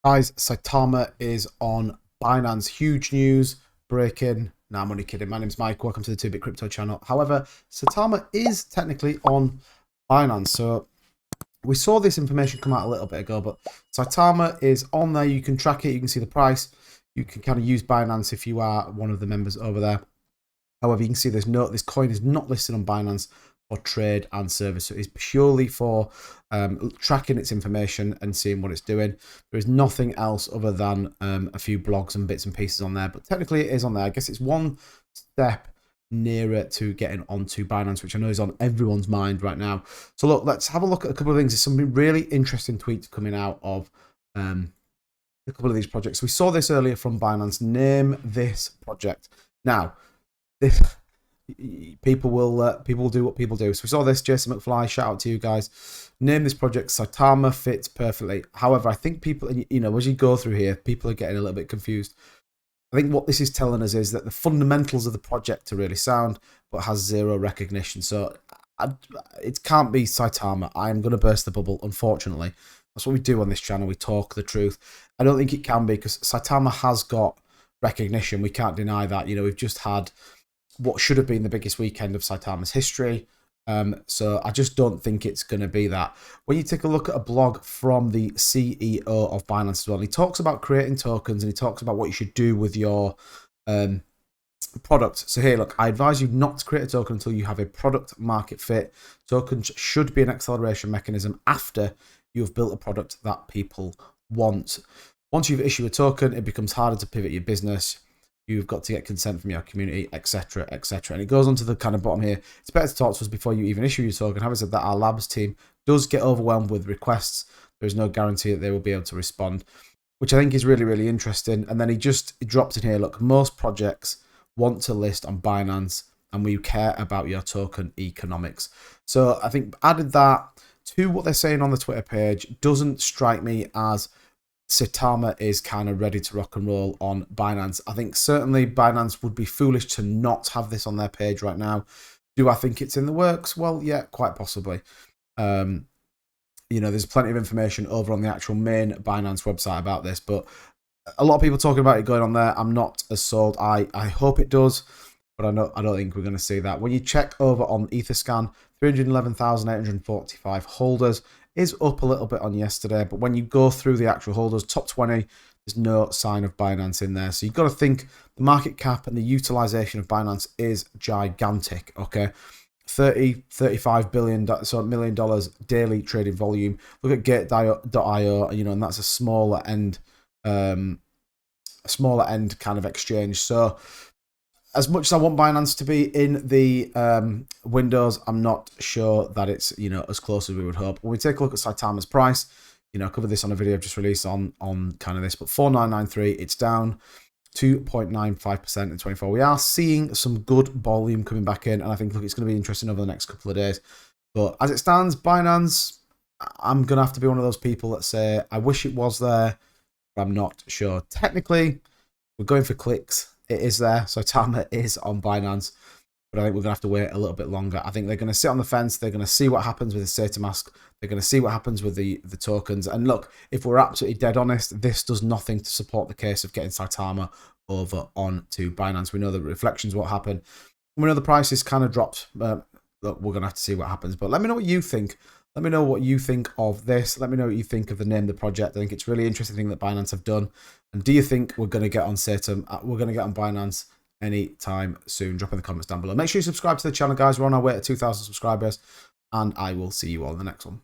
Guys, Saitama is on Binance. Huge news, breaking. Nah, I'm only kidding. My name's Mike. Welcome to the 2-Bit Crypto channel. However, Saitama is technically on Binance. So we saw this information come out a little bit ago, but Saitama is on there. You can track it. You can see the price. You can kind of use Binance if you are one of the members over there. However, you can see this coin is not listed on Binance for trade and service. So it's purely for tracking its information and seeing what it's doing. There is nothing else other than a few blogs and bits and pieces on there. But technically it is on there. I guess it's one step nearer to getting onto Binance, which I know is on everyone's mind right now. So look, let's have a look at a couple of things. There's some really interesting tweets coming out of a couple of these projects. We saw this earlier from Binance. Name this project. Now, this people will do what people do. So we saw this. Jason McFly, shout out to you guys. Name this project. Saitama fits perfectly. However, I think people, you know, as you go through here, people are getting a little bit confused. I think what this is telling us is that the fundamentals of the project are really sound, but has zero recognition. So it can't be Saitama. I am going to burst the bubble, unfortunately. That's what we do on this channel. We talk the truth. I don't think it can be, because Saitama has got recognition. We can't deny that. You know, we've just had what should have been the biggest weekend of Saitama's history. So I just don't think it's going to be that. When you take a look at a blog from the CEO of Binance as well, he talks about creating tokens and he talks about what you should do with your product. So here, look, I advise you not to create a token until you have a product market fit. Tokens should be an acceleration mechanism after you've built a product that people want. Once you've issued a token, it becomes harder to pivot your business. You've got to get consent from your community, etc., etc. And it goes on to the kind of bottom here. It's better to talk to us before you even issue your token. Having said that, our labs team does get overwhelmed with requests. There is no guarantee that they will be able to respond, which I think is really, really interesting. And then he dropped in here, look, most projects want to list on Binance and we care about your token economics. So I think added that to what they're saying on the Twitter page doesn't strike me as Saitama is kind of ready to rock and roll on Binance. I think certainly Binance would be foolish to not have this on their page right now. Do I think it's in the works? Well, yeah, quite possibly. You know, there's plenty of information over on the actual main Binance website about this, but a lot of people talking about it going on there. I'm not as sold. I hope it does, but I don't think we're going to see that. When you check over on Etherscan, 311,845 holders. Is up a little bit on yesterday, but when you go through the actual holders, top 20, there's no sign of Binance in there. So you've got to think the market cap and the utilization of Binance is gigantic, okay? 35 billion, so $1 million daily trading volume. Look at Gate.io, you know, and that's a smaller end kind of exchange. So as much as I want Binance to be in the windows, I'm not sure that it's, you know, as close as we would hope. When we take a look at Saitama's price, you know, I covered this on a video I've just released on kind of this, but 4993, it's down 2.95% in 24. We are seeing some good volume coming back in, and I think, look, it's going to be interesting over the next couple of days. But as it stands, Binance, I'm going to have to be one of those people that say, I wish it was there, but I'm not sure. Technically, we're going for clicks. It is there. Saitama is on Binance, but I think we're going to have to wait a little bit longer. I think they're going to sit on the fence. They're going to see what happens with the saitamask. They're going to see what happens with the tokens. And look, if we're absolutely dead honest, this does nothing to support the case of getting Saitama over onto Binance. We know that reflections won't happen. We know the price is kind of dropped. Look, we're going to have to see what happens. But let me know what you think. Let me know what you think of this. Let me know what you think of the name of the project. I think it's a really interesting thing that Binance have done. And do you think we're going to get on Saitama? We're going to get on Binance anytime soon? Drop in the comments down below. Make sure you subscribe to the channel, guys. We're on our way to 2,000 subscribers. And I will see you all in the next one.